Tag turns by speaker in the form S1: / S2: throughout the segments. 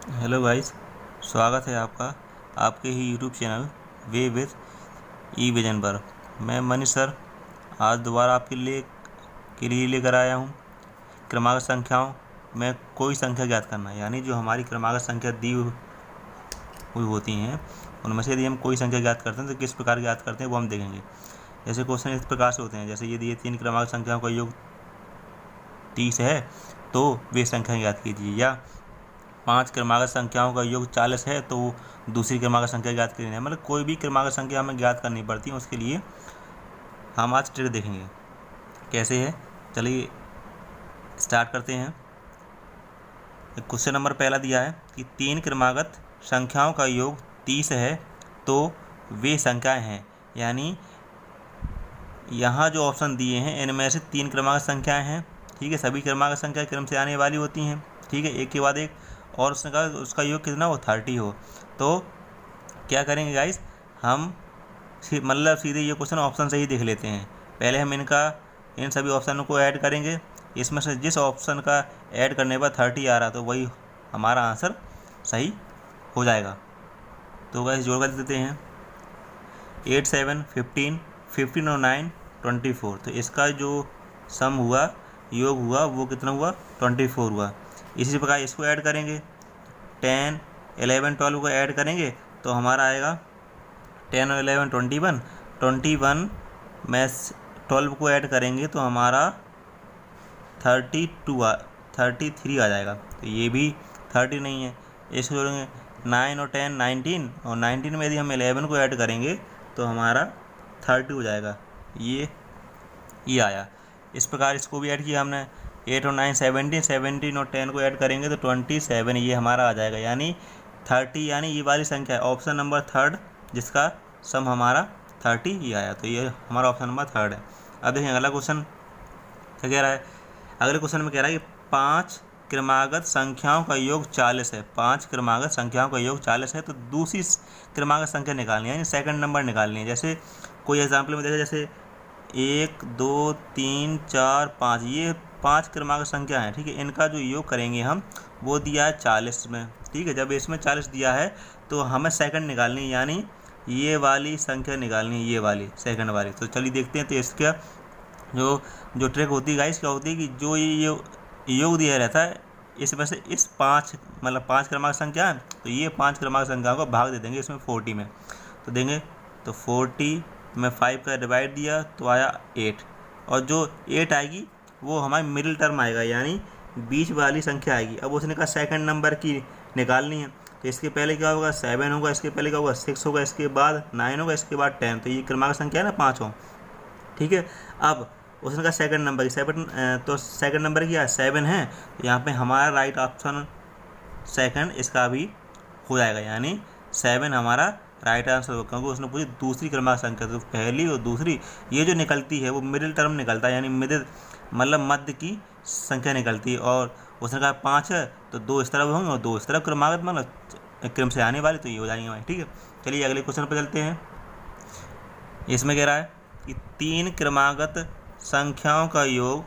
S1: Hello guys, स्वागत है आपका आपके ही YouTube channel way with e vision पर। मैं मनीष सर आज दोबारा आपके लिए लेकर आया हूँ क्रमागत संख्याओं में कोई संख्या ज्ञात करना, यानी जो हमारी क्रमागत संख्या दी हुई होती हैं उनमें से यदि हम कोई संख्या ज्ञात करते हैं तो किस प्रकार ज्ञात करते हैं वो हम देखेंगे। जैसे क्वेश्चन इस प्रकार से होते हैं, जैसे यदि ये 3 क्रमागत संख्याओं का योग 30 है तो वे संख्या ज्ञात कीजिए, या 5 क्रमागत संख्याओं का योग 40 है तो दूसरी क्रमागत संख्या ज्ञात करनी है। मतलब कोई भी क्रमागत संख्या हमें ज्ञात करनी पड़ती है, उसके लिए हम आज ट्रिक देखेंगे कैसे है। चलिए स्टार्ट करते हैं। क्वेश्चन नंबर पहला दिया है कि 3 क्रमागत संख्याओं का योग 30 है तो वे संख्याएं हैं, यानी यहाँ जो ऑप्शन दिए हैं इनमें से 3 क्रमागत संख्याएं हैं। ठीक है, सभी क्रमागत संख्या क्रम से आने वाली होती हैं। ठीक है, एक के बाद एक, और उसका योग कितना हो 30 हो। तो क्या करेंगे गाइस, हम मतलब सीधे ये क्वेश्चन ऑप्शन से ही देख लेते हैं। पहले हम इन सभी ऑप्शनों को ऐड करेंगे। इसमें से जिस ऑप्शन का ऐड करने पर 30 आ रहा तो वही हमारा आंसर सही हो जाएगा। तो गाइस जोड़ कर देते हैं 8, 7, 15, 15 और 9 24। तो इसका जो सम हुआ, योग हुआ, वो कितना हुआ 24 हुआ। इसी प्रकार इसको ऐड करेंगे 10, 11, 12 को ऐड करेंगे तो हमारा आएगा 10 और 11 21। 21 में 12 को ऐड करेंगे तो हमारा 33 आ जाएगा। तो ये भी 30 नहीं है, इसको जोड़ेंगे 9 और 10 19, और 19 में यदि हम 11 को ऐड करेंगे तो हमारा 30 हो जाएगा। ये आया। इस प्रकार इसको भी ऐड किया हमने 8 और 9 17, 17 और 10 को ऐड करेंगे तो 27 ये हमारा आ जाएगा, यानी 30, यानी ये वाली संख्या है ऑप्शन नंबर 3 जिसका सम हमारा 30 ही आया। तो ये हमारा ऑप्शन नंबर 3 है। अब देखें अगला क्वेश्चन क्या कह रहा है। अगले क्वेश्चन में कह रहा है कि 5 क्रमागत संख्याओं का योग 40 है। 5 क्रमागत संख्याओं का योग 40 है तो दूसरी क्रमागत संख्या निकालनी है, यानी सेकंड नंबर निकालनी है। जैसे कोई एग्जाम्पल में देखा, जैसे 1, 2, 3, 4, 5, ये 5 क्रमागत संख्या है। ठीक है, इनका जो योग करेंगे हम वो दिया है 40 में। ठीक है, जब इसमें 40 दिया है तो हमें सेकंड निकालनी है, यानी ये वाली संख्या निकालनी है, ये वाली सेकंड वाली। तो चलिए देखते हैं। तो इसका जो ट्रिक होती है गाइस क्या होती है कि जो ये योग दिया रहता है इसमें से इस 5 मतलब 5 क्रमांक संख्या है तो ये 5 क्रमांक संख्याओं को भाग दे देंगे इसमें 40 में। तो देंगे तो 40 में 5 का डिवाइड दिया तो आया 8, और जो 8 आएगी वो हमारी मिडिल टर्म आएगा, यानी बीच वाली संख्या आएगी। अब उसने कहा सेकंड नंबर की निकालनी है, तो इसके पहले क्या होगा 7 होगा, इसके पहले क्या होगा 6 होगा, इसके बाद 9 होगा, इसके बाद 10। तो ये क्रमांक संख्या है ना 5। ठीक है, अब उसने कहा सेकंड नंबर की 7, तो सेकंड नंबर की 7 है, तो यहाँ पे हमारा राइट ऑप्शन सेकंड इसका भी हो जाएगा, यानी 7 हमारा राइट आंसर होगा, क्योंकि उसने पूछी दूसरी क्रमांक संख्या। तो पहली और दूसरी ये जो निकलती है वो मिडिल टर्म निकलता है, यानी मिडिल मतलब मध्य की संख्या निकलती है। और उसने कहा 5 है तो 2 इस तरफ होंगे और 2 इस तरफ क्रमागत मतलब क्रम से आने वाली, तो ये हो जाएंगे हमारे। ठीक है, चलिए अगले क्वेश्चन पर चलते हैं। इसमें कह रहा है कि 3 क्रमागत संख्याओं का योग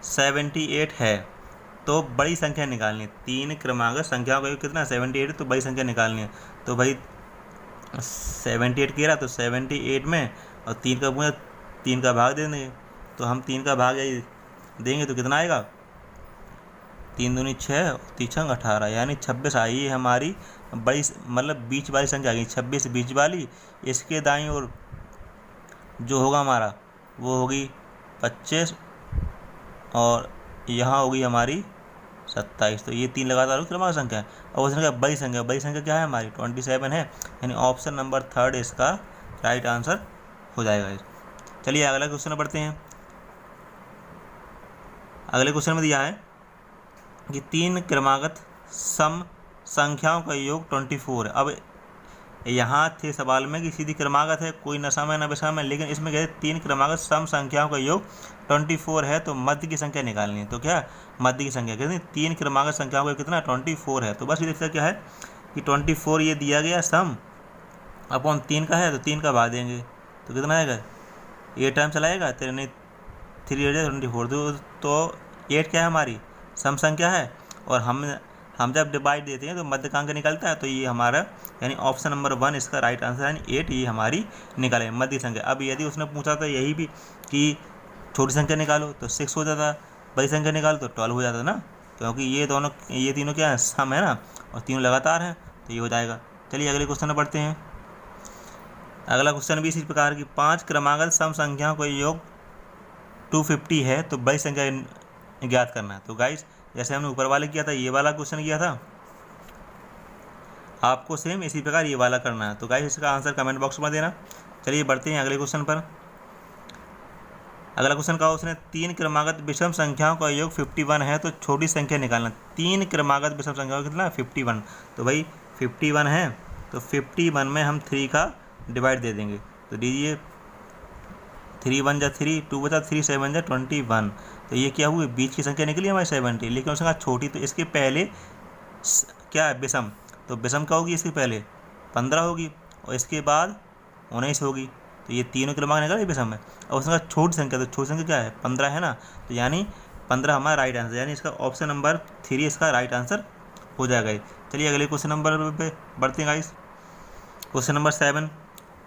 S1: 78 है तो बड़ी संख्या निकालनी है। 3 क्रमागत संख्याओं का योग कितना 78 है, तो बड़ी संख्या निकालनी है। तो भाई 78 कह रहा तो 78 में और 3 का भाग दे देंगे। तो हम 3 का भाग देंगे तो कितना आएगा 3 दूनी 6, 3 18, यानी 26 आई। ये हमारी बड़ी मतलब बीच वाली संख्या आ गई, 26 बीच वाली। इसके दाईं ओर जो होगा हमारा वो होगी 25, और यहाँ होगी हमारी 27। तो ये 3 लगातार क्रमांक संख्या है। और उसने कहा बड़ी संख्या क्या है हमारी 27 है, यानी ऑप्शन नंबर 3 इसका राइट आंसर हो जाएगा। चलिए अगला क्वेश्चन पढ़ते हैं। अगले क्वेश्चन में दिया है कि 3 क्रमागत सम संख्याओं का योग 24 है। अब यहाँ थे सवाल में कि सीधी क्रमागत है, कोई नशा में न विषा में, लेकिन इसमें कहते 3 क्रमागत सम संख्याओं का योग 24 है तो मध्य की संख्या निकालनी है। तो क्या मध्य की संख्या कहते हैं 3 क्रमागत संख्याओं का कितना 24 है। तो बस ये क्या है कि 24 ये दिया गया सम अपॉन 3 का है, तो 3 का भाग देंगे तो कितना आएगा 8 टाइम चलाएगा, 3 24। तो 8 क्या है हमारी सम संख्या है, और हम हम जब डिवाइड देते हैं तो मध्यकांक निकलता है, तो ये हमारा यानी ऑप्शन नंबर 1 इसका राइट आंसर यानी 8 ये हमारी निकले मध्य संख्या। अब यदि उसने पूछा था यही भी कि छोटी संख्या निकालो तो 6 हो जाता, बड़ी संख्या निकालो तो 12 हो जाता ना, क्योंकि ये तीनों क्या है, सम है ना, और तीनों लगातार हैं, तो ये हो जाएगा। चलिए अगले क्वेश्चन में बढ़ते हैं। अगला क्वेश्चन भी इसी प्रकार की 5 क्रमागत सम संख्याओं का योग 250 है तो बड़ी संख्या ज्ञात करना है। तो गाइस जैसे हमने ऊपर वाले किया था, ये वाला क्वेश्चन किया था, आपको सेम इसी प्रकार ये वाला करना है। तो गाइस इसका आंसर कमेंट बॉक्स में देना। चलिए बढ़ते हैं अगले क्वेश्चन पर। अगला क्वेश्चन कहा उसने 3 क्रमागत विषम संख्याओं का योग 51 है तो छोटी संख्या निकालना। 3 क्रमागत विषम संख्याओं का कितना 51, तो भाई 51 है तो 51 में हम 3 का डिवाइड दे देंगे। तो दीजिए 3 1 जा 3, 2 बचा 3, 7 जा 21। तो ये क्या हुई, बीच की संख्या निकली हमारी 70, लेकिन उसने कहा छोटी, तो इसके पहले क्या है विषम, तो विषम क्या होगी, इसके पहले 15 होगी और इसके बाद 19 होगी, तो ये तीनों क्रमांक निकले विषम है। और उसने कहा छोटी संख्या, तो छोटी संख्या क्या है 15 है ना, तो यानी 15 हमारा राइट आंसर, यानी इसका ऑप्शन नंबर 3 इसका राइट आंसर हो जाएगा। चलिए अगले क्वेश्चन नंबर पे बढ़ते हैं गाइस। क्वेश्चन नंबर 7,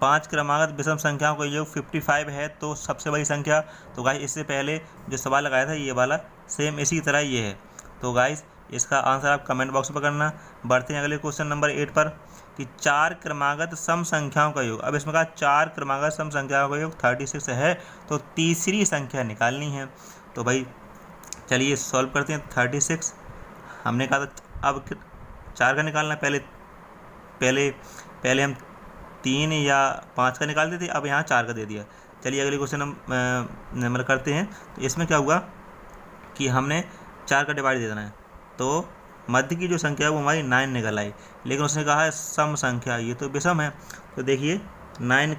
S1: 5 क्रमागत विषम संख्याओं का योग 55 है तो सबसे बड़ी संख्या। तो गाइस इससे पहले जो सवाल लगाया था ये वाला सेम इसी तरह ये है। तो गाइस इसका आंसर आप कमेंट बॉक्स में करना। बढ़ते हैं अगले क्वेश्चन नंबर 8 पर कि 4 क्रमागत सम संख्याओं का योग। अब इसमें कहा 4 क्रमागत सम संख्याओं का योग 36 है तो तीसरी संख्या निकालनी है। तो भाई चलिए सॉल्व करते हैं। 36 हमने कहा था अब 4 का निकालना, पहले हम 3 या 5 का निकालते थे, अब यहाँ 4 का दे दिया। चलिए अगले क्वेश्चन नंबर करते हैं। तो इसमें क्या हुआ कि हमने 4 का डिवाइड दे देना है, तो मध्य की जो संख्या है वो हमारी 9 निकल आई, लेकिन उसने कहा है सम संख्या, ये तो विषम है। तो देखिए 9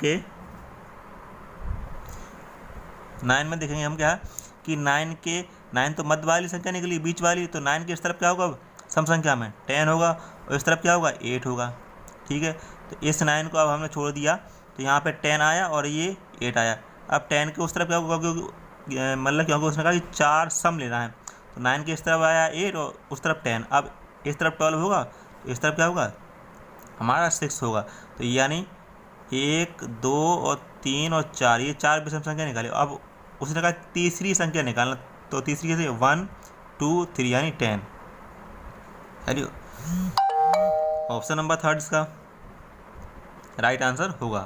S1: में देखेंगे हम क्या कि 9 तो मध्य वाली संख्या निकली, बीच वाली, तो 9 के इस तरफ क्या होगा सम संख्या में 10 होगा और इस तरफ क्या होगा 8 होगा। ठीक है, तो इस 9 को अब हमने छोड़ दिया तो यहाँ पे 10 आया और ये 8 आया। अब 10 के उस तरफ क्या होगा, क्योंकि उसने कहा कि 4 सम लेना है, तो 9 के इस तरफ आया 8 और उस तरफ 10। अब इस तरफ 12 होगा तो इस तरफ क्या होगा हमारा 6 होगा। तो यानी 1 2 और 3 और 4 ये 4 विषम संख्या निकाले। अब उसने कहा तीसरी संख्या निकालना, तो तीसरी कैसे 1 2 3 यानी 10। ऑप्शन नंबर 3 इसका राइट आंसर होगा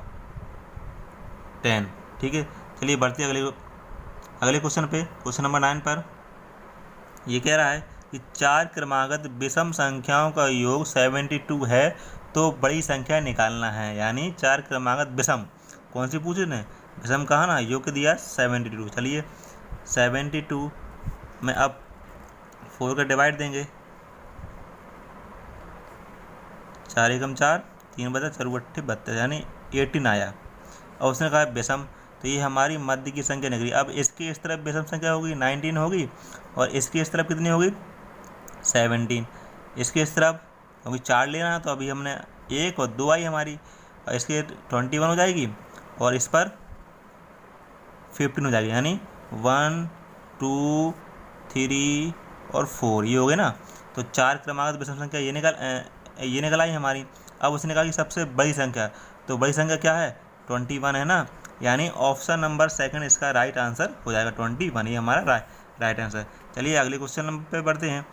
S1: 10। ठीक है, चलिए बढ़ते अगले क्वेश्चन पे। क्वेश्चन नंबर 9 पर ये कह रहा है कि 4 क्रमागत विषम संख्याओं का योग 72 है तो बड़ी संख्या निकालना है। यानी 4 क्रमागत विषम कौन सी पूछे ने, विषम कहा ना, योग दिया 72। चलिए 72 में अब 4 का डिवाइड देंगे, 4 एकम 4, 3 बचा 4 अट्ठे 32 यानी 18 आया। और उसने कहा विषम, तो ये हमारी मध्य की संख्या निकली। अब इसकी इस तरफ विषम संख्या होगी 19 होगी और इसकी इस तरफ कितनी होगी 17। इसके इस तरफ क्योंकि 4 लेना है तो अभी हमने 1 और 2 आई हमारी, और इसके 21 हो जाएगी और इस पर 15 हो जाएगी, यानी 1 2 3 और 4 ये हो गए ना। तो 4 क्रमागत विषम संख्या ये निकल आई हमारी। अब उसने कहा कि सबसे बड़ी संख्या, तो बड़ी संख्या क्या है 21 है ना, यानी ऑप्शन नंबर 2 इसका राइट आंसर हो जाएगा 21, ये हमारा राइट आंसर। चलिए अगले क्वेश्चन नंबर पे बढ़ते हैं।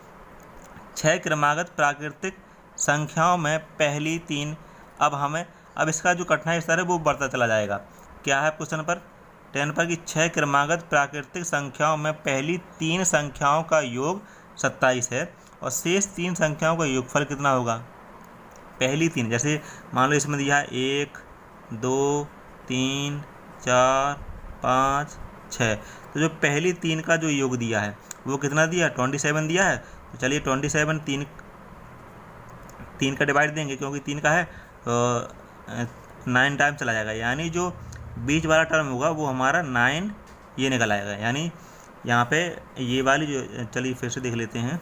S1: 6 क्रमागत प्राकृतिक संख्याओं में पहली 3। अब इसका जो कठिनाई स्तर है वो बढ़ता चला जाएगा। क्या है क्वेश्चन पर 10 पर कि 6 क्रमागत प्राकृतिक संख्याओं में पहली 3 संख्याओं का योग 27 है और शेष 3 संख्याओं का योगफल कितना होगा। पहली 3 जैसे मान लो इसमें दिया है 1 2 3 4 5 6, तो जो पहली 3 का जो योग दिया है वो कितना दिया 27 दिया है। तो चलिए 27 3 का डिवाइड देंगे, क्योंकि 3 का है तो 9 टाइम चला जाएगा, यानी जो बीच वाला टर्म होगा वो हमारा 9 ये निकल आएगा। यानी यहाँ पे ये वाली जो, चलिए फिर से देख लेते हैं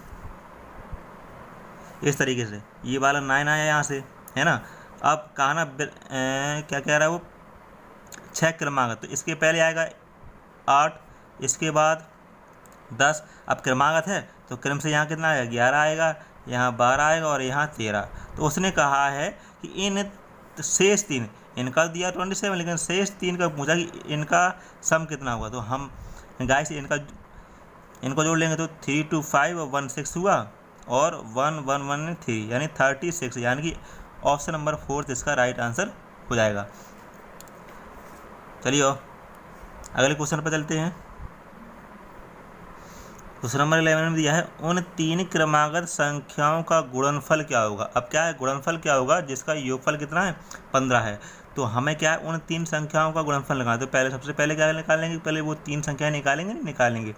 S1: इस तरीके से, ये वाला 9 आया यहाँ से है ना। अब कहा ना क्या कह रहा है वो 6 क्रमागत, तो इसके पहले आएगा 8, इसके बाद 10। अब क्रमागत है तो क्रम से यहाँ कितना आएगा 11 आएगा, यहाँ 12 आएगा और यहाँ 13। तो उसने कहा है कि इन शेष 3, इनका दिया 27, लेकिन शेष 3 का पूछा कि इनका सम कितना होगा। तो हम गाइस इनको जोड़ लेंगे तो 3 2 5 और 1 6 हुआ और 1 1 1 3 यानी 36, यानी कि ऑप्शन नंबर 4 इसका राइट आंसर हो जाएगा। चलिए अगले क्वेश्चन पर चलते हैं। क्वेश्चन नंबर 11 में दिया है उन 3 क्रमागत संख्याओं का गुणनफल क्या होगा। अब क्या है, गुणनफल क्या होगा जिसका योगफल कितना है 15 है। तो हमें क्या है उन 3 संख्याओं का गुणनफल लगाना। तो पहले सबसे पहले क्या निकालेंगे, पहले वो 3 संख्याएं निकालेंगे।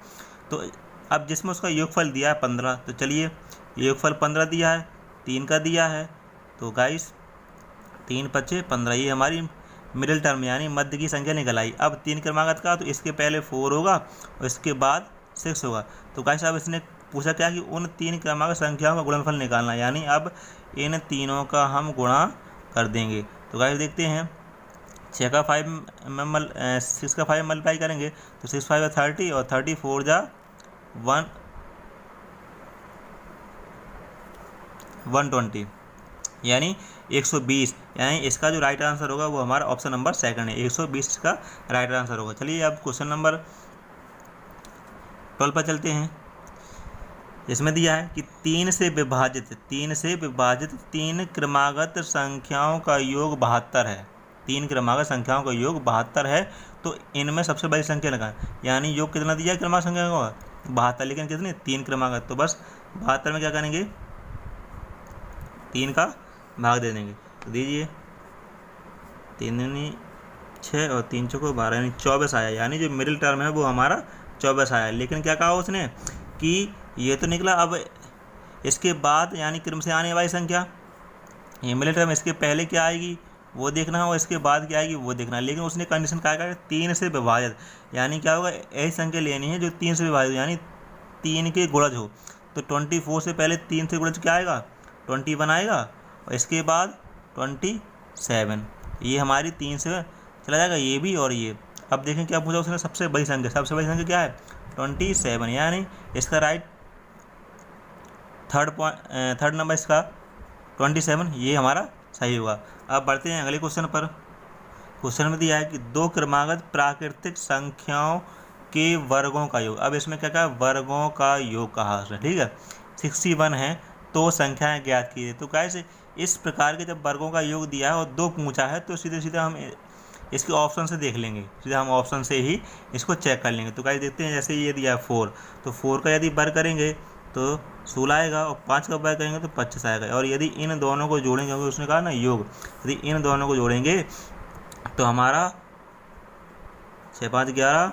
S1: तो अब जिसमें उसका योगफल दिया है 15, तो चलिए योगफल 15 दिया है, 3 का दिया है, तो गाइस 3 5 15, ये हमारी मिडिल टर्म यानी मध्य की संख्या निकल आई। अब 3 क्रमागत का तो इसके पहले 4 होगा और इसके बाद 6 होगा। तो गाइस अब इसने पूछा क्या कि उन 3 क्रमागत संख्याओं का गुणनफल निकालना, यानी अब इन तीनों का हम गुणा कर देंगे। तो गाइस देखते हैं 6 का 5 6 का 5 मल्टीप्लाई करेंगे तो 6 5 30 और 30 4 जा 120 यानी 120, यानी इसका जो राइट आंसर होगा वो हमारा ऑप्शन नंबर 2 है, 120 का राइट आंसर होगा। चलिए अब क्वेश्चन नंबर 12 पर चलते हैं। इसमें दिया है कि 3 से विभाजित 3 क्रमागत संख्याओं का योग 72 है। 3 क्रमागत संख्याओं का योग 72 है, तो इनमें सबसे बड़ी संख्या लगाएं, यानी योग कितना दिया है क्रमागत संख्या का 72, लेकिन कितनी 3 क्रमागत। तो बस 72 में क्या करेंगे 3 का भाग दे देंगे। तो दीजिए 3 दूनी 6 और 3 चौको 12 यानी 24 आया, यानी जो मिडिल टर्म है वो हमारा 24 आया। लेकिन क्या कहा उसने कि ये तो निकला, अब इसके बाद यानी क्रम से आने वाली संख्या, ये मिडिल टर्म इसके पहले क्या आएगी वो देखना है और इसके बाद क्या आएगी वो देखना है। लेकिन उसने कंडीशन क्या है 3 से विभाजित, यानी क्या होगा ऐसी संख्या लेनी है जो 3 से विभाजित यानी 3 के गुणज हो। तो 24 से पहले 3 से गुणज क्या आएगा 21 आएगा और इसके बाद 27, ये हमारी 3 से चला जाएगा ये भी और ये। अब देखें क्या पूछा उसने, सबसे बड़ी संख्या क्या है 27, यानी इसका राइट थर्ड नंबर इसका 27, ये हमारा सही होगा। अब बढ़ते हैं अगले क्वेश्चन पर। क्वेश्चन में दिया है कि 2 क्रमागत प्राकृतिक संख्याओं के वर्गों का योग। अब इसमें क्या कहा वर्गों का योग कहा है, ठीक है। 61 है तो संख्याएं ज्ञात कीजिए। तो कैसे इस प्रकार के जब वर्गों का योग दिया है और 2 पूछा है तो सीधे हम इसके ऑप्शन से देख लेंगे, सीधे हम ऑप्शन से ही इसको चेक कर लेंगे। तो गाइस देखते हैं, जैसे ये दिया है 4, तो 4 का यदि वर्ग करेंगे तो 16 आएगा और 5 का वर्ग करेंगे तो 25 आएगा। और यदि इन दोनों को जोड़ेंगे, क्योंकि उसने कहा ना योग, यदि इन दोनों को जोड़ेंगे तो हमारा 6 5 11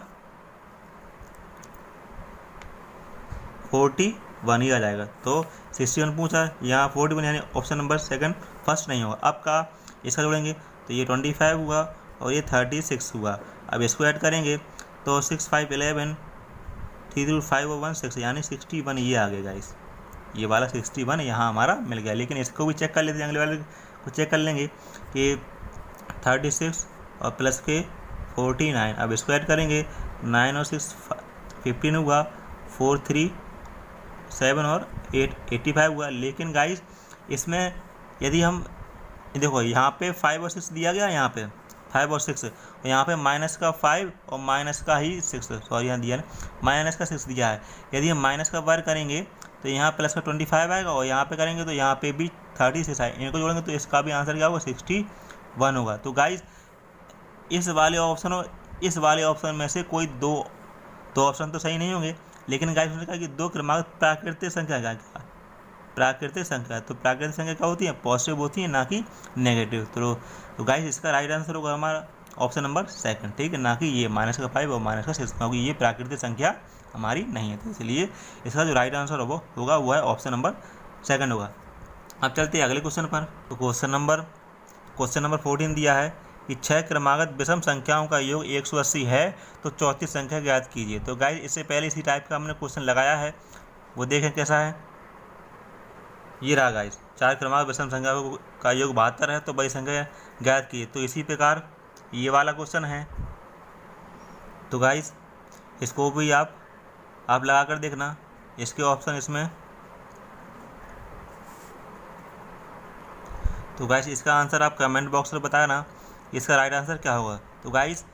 S1: 41 ही आ जाएगा। तो 61 पूछा, यहाँ 41 यानी ऑप्शन नंबर 2 फर्स्ट नहीं होगा। अब का इसका जोड़ेंगे तो ये 25 हुआ और ये 36 हुआ। अब इसको ऐड करेंगे तो 6 5 11 3 2 5 और 1 6 यानी 61 ये आ गया गाइस, ये वाला 61 यहाँ हमारा मिल गया। लेकिन इसको भी चेक कर लेते हैं, अगले वाले को चेक कर लेंगे कि 36 और प्लस के 49। अब इसको ऐड करेंगे 9 और 6 15 हुआ, 4 3 7 और 8 85 हुआ। लेकिन गाइस इसमें यदि हम देखो यहाँ पे 5 और 6 दिया गया, यहाँ पे 5 और 6 और यहाँ पे माइनस का 5 और माइनस का ही 6, सॉरी यहाँ दिया ना माइनस का 6 दिया है। यदि हम माइनस का वर्ग करेंगे तो यहाँ प्लस का 25 आएगा और यहाँ पे करेंगे तो यहाँ पे भी 36 आएगा। इनको जोड़ेंगे तो इसका भी आंसर क्या होगा 61 होगा। तो गाइस इस वाले ऑप्शन और इस वाले ऑप्शन में से कोई दो ऑप्शन तो सही नहीं होंगे। लेकिन गाइस उसने कहा कि 2 क्रमागत प्राकृतिक संख्या क्या प्राकृतिक संख्या, तो प्राकृतिक संख्या क्या होती है पॉजिटिव होती है ना कि नेगेटिव। तो गाइस इसका राइट आंसर होगा हमारा ऑप्शन नंबर 2, ठीक है, ना कि ये माइनस का 5 और माइनस का 6, क्योंकि ये प्राकृतिक संख्या हमारी नहीं है। तो इसलिए इसका जो राइट आंसर होगा वो है ऑप्शन नंबर 2 होगा। अब चलते हैं अगले क्वेश्चन पर। तो क्वेश्चन नंबर 14 दिया है कि 6 क्रमागत विषम संख्याओं का योग 180 है तो चौथी संख्या ज्ञात कीजिए। तो गाइस इससे पहले इसी टाइप का हमने क्वेश्चन लगाया है, वो देखें कैसा है। ये रहा गाइस, 4 क्रमागत विषम संख्या का योग 72 है तो बड़ी संख्या ज्ञात कीजिए। तो इसी प्रकार ये वाला क्वेश्चन है। तो गाइस इसको भी आप लगा कर देखना, इसके ऑप्शन इसमें तो गाइस इसका आंसर आप कमेंट बॉक्स में बताना इसका राइट आंसर क्या होगा। तो गाइस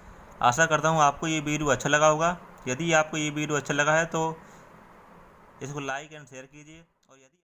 S1: आशा करता हूँ आपको ये वीडियो अच्छा लगा होगा। यदि आपको ये वीडियो अच्छा लगा है तो इसको लाइक एंड शेयर कीजिए और यदि